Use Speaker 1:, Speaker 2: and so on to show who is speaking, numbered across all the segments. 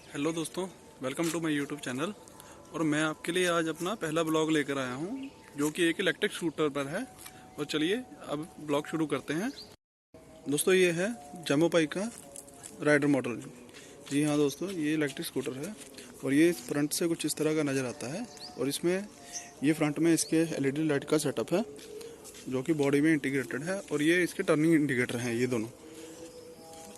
Speaker 1: Hello दोस्तों, welcome to my YouTube channel. और मैं आपके लिए आज अपना पहला ब्लॉग लेकर आया हूं, जो कि एक इलेक्ट्रिक स्कूटर पर है। और चलिए अब ब्लॉग शुरू करते हैं। दोस्तों, ये है जमोपाई का राइडर मॉडल। जी हाँ दोस्तों, ये इलेक्ट्रिक स्कूटर है और ये फ्रंट से कुछ इस तरह का नज़र आता है। और इसमें ये फ्रंट में इसके एलईडी लाइट का सेटअप है, जो कि बॉडी में इंटीग्रेटेड है। और ये इसके टर्निंग इंडिकेटर हैं, ये दोनों।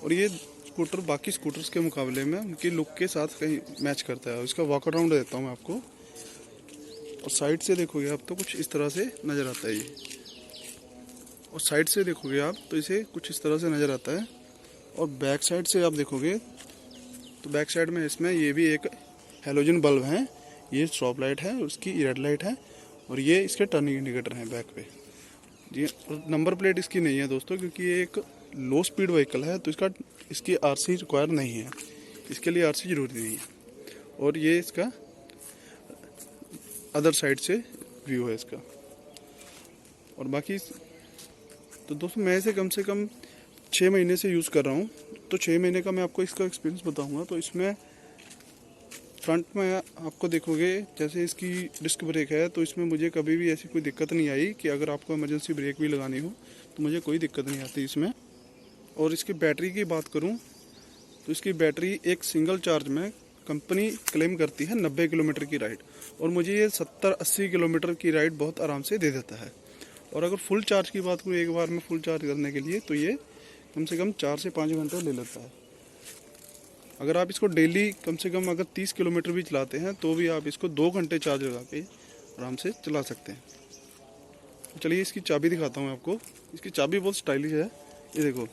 Speaker 1: और ये स्कूटर बाकी स्कूटर्स के मुकाबले में उनकी लुक के साथ कहीं मैच करता है। इसका वॉक अराउंड देता हूँ मैं आपको। और साइड से देखोगे आप तो कुछ इस तरह से नज़र आता है ये। और साइड से देखोगे आप तो इसे कुछ इस तरह से नज़र आता है। और बैक साइड से आप देखोगे तो बैक साइड में इसमें ये भी एक हेलोजन बल्ब है। ये स्टॉप लाइट है, उसकी रेड लाइट है। और ये इसके टर्निंग इंडिकेटर हैं बैक पे। जी, और नंबर प्लेट इसकी नहीं है दोस्तों, क्योंकि ये एक लो स्पीड व्हीकल है, तो इसकी आरसी रिक्वायर नहीं है। इसके लिए आरसी जरूरी नहीं है। और ये इसका अदर साइड से व्यू है इसका। और बाकी तो दोस्तों, मैं इसे कम से कम 6 महीने से यूज़ कर रहा हूँ। तो 6 महीने का मैं आपको इसका एक्सपीरियंस बताऊँगा। तो इसमें फ्रंट में आपको देखोगे, जैसे इसकी डिस्क ब्रेक है, तो इसमें मुझे कभी भी ऐसी कोई दिक्कत नहीं आई कि अगर आपको इमरजेंसी ब्रेक भी लगानी हो तो मुझे कोई दिक्कत नहीं आती इसमें। और इसकी बैटरी की बात करूं तो इसकी बैटरी एक सिंगल चार्ज में कंपनी क्लेम करती है 90 किलोमीटर की राइड। और मुझे ये 70-80 किलोमीटर की राइड बहुत आराम से दे देता है। और अगर फुल चार्ज की बात करूँ एक बार में फुल चार्ज करने के लिए, तो ये कम से कम 4 से 5 घंटे ले लेता है। अगर आप इसको डेली कम से कम अगर 30 किलोमीटर भी चलाते हैं तो भी आप इसको 2 घंटे चार्ज लगा के आराम से चला सकते हैं। तो चलिए इसकी चाबी दिखाता हूँ आपको। इसकी चाबी बहुत स्टाइलिश है। ये देखो,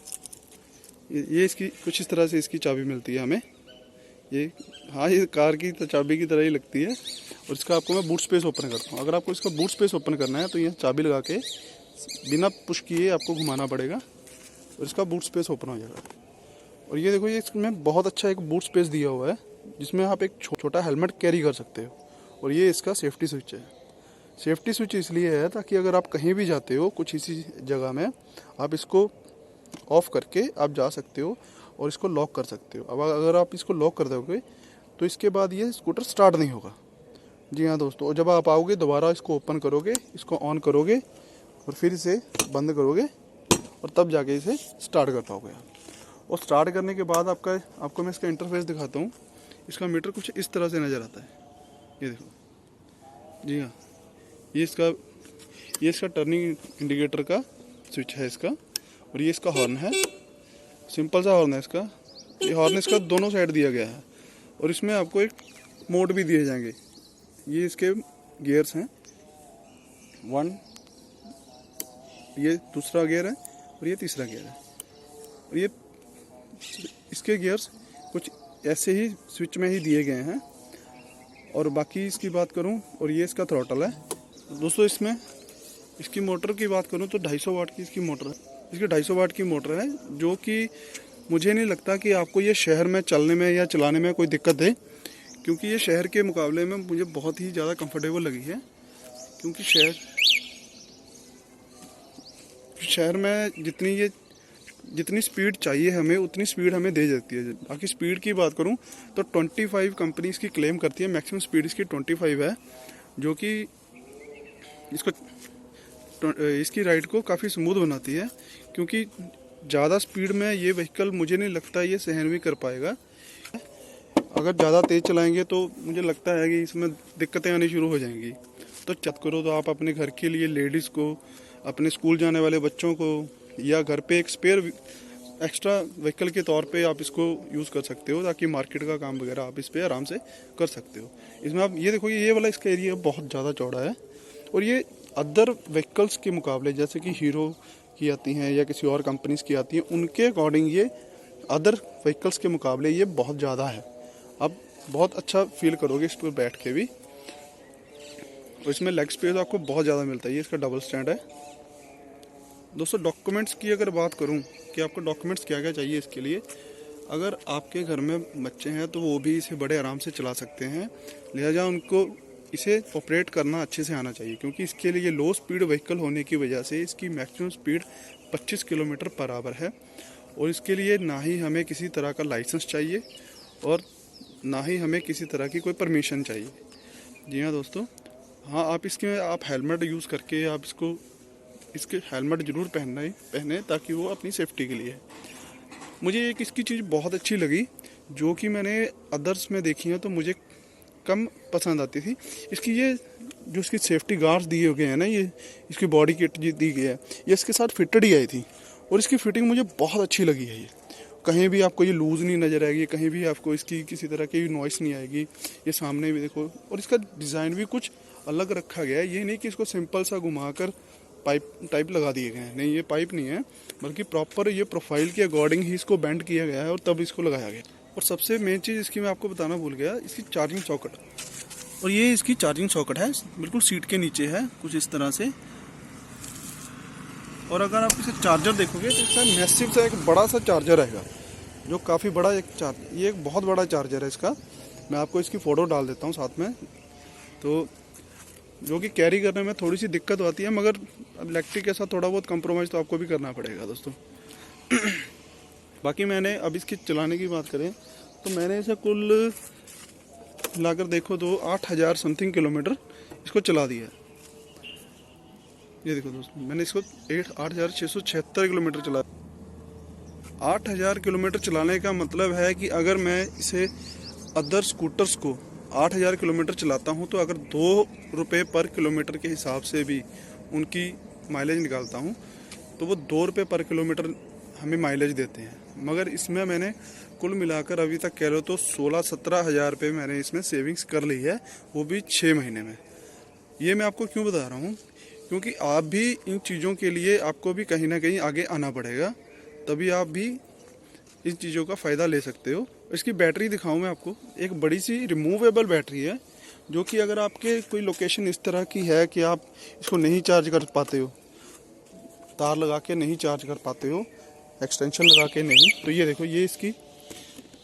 Speaker 1: ये इसकी कुछ इस तरह से इसकी चाबी मिलती है हमें। ये हाँ, ये कार की तो चाबी की तरह ही लगती है। और इसका आपको मैं बूट स्पेस ओपन करता हूँ। अगर आपको इसका बूट स्पेस ओपन करना है तो ये चाबी लगा के बिना पुश किए आपको घुमाना पड़ेगा और इसका बूट स्पेस ओपन हो जाएगा। और ये देखो, ये इसमें बहुत अच्छा एक बूट स्पेस दिया हुआ है, जिसमें आप एक छोटा हेलमेट कैरी कर सकते हो। और ये इसका सेफ्टी स्विच है। सेफ्टी स्विच इसलिए है ताकि अगर आप कहीं भी जाते हो कुछ इसी जगह में, आप इसको ऑफ करके आप जा सकते हो और इसको लॉक कर सकते हो। अब अगर आप इसको लॉक कर दोगे तो इसके बाद ये स्कूटर स्टार्ट नहीं होगा। जी हाँ दोस्तों, और जब आप आओगे दोबारा इसको ओपन करोगे, इसको ऑन करोगे और फिर इसे बंद करोगे और तब जाके इसे स्टार्ट कर पाओगे आप। और स्टार्ट करने के बाद आपको मैं इसका इंटरफेस दिखाता हूँ। इसका मीटर कुछ इस तरह से नज़र आता है। ये देखो। जी हाँ, ये इसका टर्निंग इंडिकेटर का स्विच है इसका। और ये इसका हॉर्न है, सिंपल सा हॉर्न है इसका। ये हॉर्न इसका दोनों साइड दिया गया है। और इसमें आपको एक मोड भी दिए जाएंगे। ये इसके गियर्स हैं 1, ये दूसरा गियर है और ये तीसरा गियर है। और ये इसके गियर्स कुछ ऐसे ही स्विच में ही दिए गए हैं। और बाकी इसकी बात करूं, और ये इसका थ्रॉटल है दोस्तों। इसमें इसकी मोटर की बात करूं तो 250 वाट की इसकी मोटर है। इसकी 250 वाट की मोटर है, जो कि मुझे नहीं लगता कि आपको ये शहर में चलने में या चलाने में कोई दिक्कत है, क्योंकि ये शहर के मुकाबले में मुझे बहुत ही ज़्यादा कंफर्टेबल लगी है। क्योंकि शहर में जितनी स्पीड चाहिए हमें उतनी स्पीड हमें दे देती है। बाकी स्पीड की बात करूं तो 25 कंपनी इसकी क्लेम करती है। मैक्सिमम स्पीड इसकी 25 है, जो कि इसकी राइड को काफ़ी स्मूथ बनाती है। क्योंकि ज़्यादा स्पीड में ये व्हीकल मुझे नहीं लगता ये सहन भी कर पाएगा। अगर ज़्यादा तेज़ चलाएंगे तो मुझे लगता है कि इसमें दिक्कतें आनी शुरू हो जाएंगी। तो करो तो आप अपने घर के लिए लेडीज़ को, अपने स्कूल जाने वाले बच्चों को, या घर पे एक स्पेयर एक्स्ट्रा व्हीकल के तौर पे आप इसको यूज़ कर सकते हो, ताकि मार्केट का काम वगैरह आप इस पर आराम से कर सकते हो। इसमें आप ये देखो, ये वाला इसका एरिया बहुत ज़्यादा चौड़ा है। और ये अदर व्हीकल्स के मुकाबले, जैसे कि हीरो की आती हैं या किसी और कंपनीज की आती हैं, उनके अकॉर्डिंग ये अदर व्हीकल्स के मुकाबले ये बहुत ज़्यादा है। आप बहुत अच्छा फील करोगे इस पर बैठ के भी। और इसमें लेग स्पेस आपको बहुत ज़्यादा मिलता है। ये इसका डबल स्टैंड है दोस्तों। डॉक्यूमेंट्स की अगर बात करूं कि आपको डॉक्यूमेंट्स क्या क्या चाहिए इसके लिए, अगर आपके घर में बच्चे हैं तो वो भी इसे बड़े आराम से चला सकते हैं। लिहाजा उनको इसे ऑपरेट करना अच्छे से आना चाहिए, क्योंकि इसके लिए लो स्पीड व्हीकल होने की वजह से इसकी maximum speed 25 kilometre per hour है। और इसके लिए ना ही हमें किसी तरह का लाइसेंस चाहिए और ना ही हमें किसी तरह की कोई परमिशन चाहिए। जी हाँ दोस्तों, हाँ आप हेलमेट यूज़ करके आप इसके हेलमेट ज़रूर पहने ताकि वो अपनी सेफ्टी के लिए है। मुझे एक इसकी चीज़ बहुत अच्छी लगी जो कि मैंने अदर्स में देखी है तो मुझे कम पसंद आती थी। इसकी ये जो इसकी सेफ्टी गार्ड्स दिए गए हैं ना, ये इसकी बॉडी किट जो दी गई है ये इसके साथ फिटेड ही आई थी और इसकी फिटिंग मुझे बहुत अच्छी लगी है। ये कहीं भी आपको ये लूज़ नहीं नज़र आएगी, कहीं भी आपको इसकी किसी तरह की नॉइस नहीं आएगी। ये सामने भी देखो, और इसका डिज़ाइन भी कुछ अलग रखा गया है। ये नहीं कि इसको सिंपल सा घुमाकर पाइप टाइप लगा दिए गए हैं, नहीं ये पाइप नहीं है, बल्कि प्रॉपर ये प्रोफाइल के अकॉर्डिंग ही इसको बेंड किया गया है और तब इसको लगाया गया। और सबसे मेन चीज़ इसकी मैं आपको बताना भूल गया, इसकी चार्जिंग सॉकेट। और ये इसकी चार्जिंग सॉकेट है, बिल्कुल सीट के नीचे है कुछ इस तरह से। और अगर आप इसे चार्जर देखोगे तो इसका मैसिव सा एक बड़ा सा चार्जर रहेगा, जो काफ़ी बड़ा ये एक बहुत बड़ा चार्जर है इसका। मैं आपको इसकी फ़ोटो डाल देता हूँ साथ में, तो जो कि कैरी करने में थोड़ी सी दिक्कत होती है, मगर इलेक्ट्रिक के साथ थोड़ा बहुत कंप्रोमाइज़ तो आपको भी करना पड़ेगा दोस्तों। बाकी मैंने अब इसकी चलाने की बात करें तो मैंने इसे कुल मिलाकर देखो तो 8000 समथिंग किलोमीटर इसको चला दिया है। ये देखो दोस्तों, मैंने इसको 8676 किलोमीटर चला। 8000 किलोमीटर चलाने का मतलब है कि अगर मैं इसे अदर स्कूटर्स को 8000 किलोमीटर चलाता हूँ तो अगर 2 रुपये पर किलोमीटर के हिसाब से भी उनकी माइलेज निकालता हूँ तो वो 2 रुपये पर किलोमीटर हमें माइलेज देते हैं। मगर इसमें मैंने कुल मिलाकर अभी तक कह लो तो 16-17 हज़ार रुपये मैंने इसमें सेविंग्स कर ली है, वो भी 6 महीने में। ये मैं आपको क्यों बता रहा हूँ, क्योंकि आप भी इन चीज़ों के लिए आपको भी कहीं ना कहीं आगे आना पड़ेगा, तभी आप भी इन चीज़ों का फ़ायदा ले सकते हो। इसकी बैटरी दिखाऊं मैं आपको, एक बड़ी सी रिमूवेबल बैटरी है, जो कि अगर आपके कोई लोकेशन इस तरह की है कि आप इसको नहीं चार्ज कर पाते हो, तार लगा के नहीं चार्ज कर पाते हो, एक्सटेंशन लगा के नहीं, तो ये देखो ये इसकी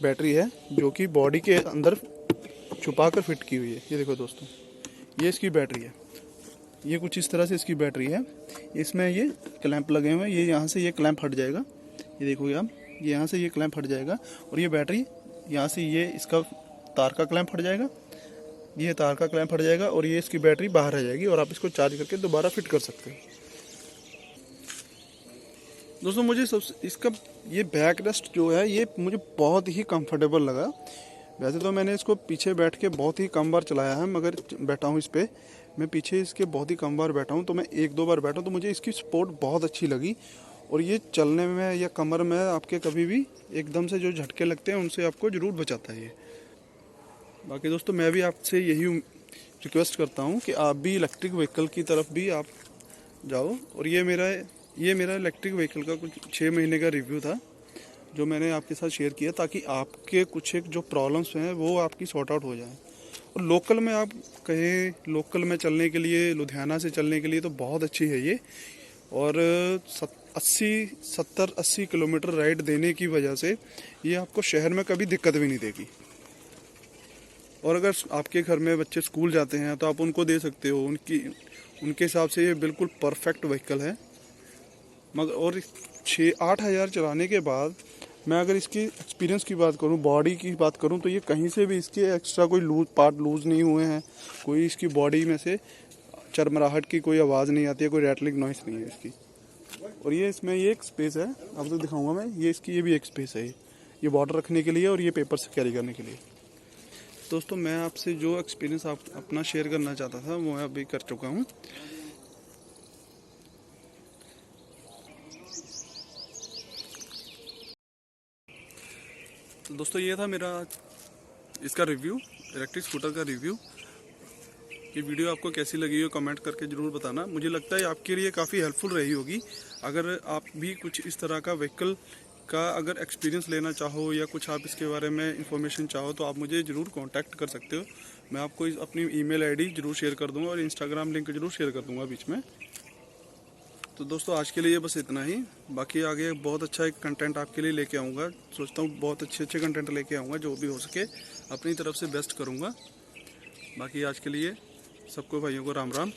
Speaker 1: बैटरी है जो कि बॉडी के अंदर छुपा कर फिट की हुई है। ये देखो दोस्तों, ये इसकी बैटरी है, ये कुछ इस तरह से इसकी बैटरी है। इसमें ये क्लैंप लगे हुए हैं, ये यहाँ से ये क्लैंप हट जाएगा, ये देखोगे आप, ये यहाँ से ये क्लैंप हट जाएगा और ये बैटरी यहाँ से ये इसका तार का क्लैंप हट जाएगा, ये तार का क्लैंप हट जाएगा और ये इसकी बैटरी बाहर आ जाएगी और आप इसको चार्ज करके दोबारा फिट कर सकते हो। दोस्तों मुझे इसका ये बैक रेस्ट जो है ये मुझे बहुत ही कंफर्टेबल लगा। वैसे तो मैंने इसको पीछे बैठ के बहुत ही कम बार चलाया है, मगर बैठा हूँ इस पर, मैं पीछे इसके बहुत ही कम बार बैठा हूँ, तो मैं 1-2 बार बैठा हूँ तो मुझे इसकी सपोर्ट बहुत अच्छी लगी। और ये चलने में या कमर में आपके कभी भी एकदम से जो झटके लगते हैं उनसे आपको ज़रूर बचाता है ये। बाकी दोस्तों मैं भी आपसे यही रिक्वेस्ट करता हूँ कि आप भी इलेक्ट्रिक व्हीकल की तरफ भी आप जाओ। और ये मेरा इलेक्ट्रिक व्हीकल का कुछ 6 महीने का रिव्यू था जो मैंने आपके साथ शेयर किया, ताकि आपके कुछ एक जो प्रॉब्लम्स हैं वो आपकी सॉर्ट आउट हो जाए। और लोकल में आप कहें, लोकल में चलने के लिए, लुधियाना से चलने के लिए तो बहुत अच्छी है ये। और 70-80 किलोमीटर राइड देने की वजह से ये आपको शहर में कभी दिक्कत भी नहीं देगी। और अगर आपके घर में बच्चे स्कूल जाते हैं तो आप उनको दे सकते हो, उनके हिसाब से ये बिल्कुल परफेक्ट व्हीकल है। मगर और 6-8 हज़ार चलाने के बाद मैं अगर इसकी एक्सपीरियंस की बात करूं, बॉडी की बात करूं, तो ये कहीं से भी इसके एक्स्ट्रा कोई लूज़ नहीं हुए हैं, कोई इसकी बॉडी में से चरमराहट की कोई आवाज़ नहीं आती है, कोई रैटलिंग नॉइस नहीं है इसकी। और ये इसमें ये एक स्पेस है, आपको दिखाऊंगा मैं, ये भी एक स्पेस है, ये बॉर्डर रखने के लिए और ये पेपर से कैरी करने के लिए। दोस्तों मैं आपसे जो एक्सपीरियंस अपना शेयर करना चाहता था वो मैं अभी कर चुका हूँ। तो दोस्तों ये था मेरा इसका रिव्यू, इलेक्ट्रिक स्कूटर का रिव्यू। ये वीडियो आपको कैसी लगी हो कमेंट करके ज़रूर बताना। मुझे लगता है आपके लिए काफ़ी हेल्पफुल रही होगी। अगर आप भी कुछ इस तरह का व्हीकल का अगर एक्सपीरियंस लेना चाहो या कुछ आप इसके बारे में इंफॉर्मेशन चाहो तो आप मुझे ज़रूर कांटेक्ट कर सकते हो। मैं आपको अपनी ईमेल आईडी ज़रूर शेयर कर दूँगा और इंस्टाग्राम लिंक ज़रूर शेयर कर दूँगा बीच में। तो दोस्तों आज के लिए बस इतना ही। बाकी आगे बहुत अच्छा एक कंटेंट आपके लिए लेके आऊँगा। सोचता हूँ बहुत अच्छे कंटेंट लेके आऊँगा, जो भी हो सके अपनी तरफ से बेस्ट करूँगा। बाकी आज के लिए सबको भाइयों को राम राम।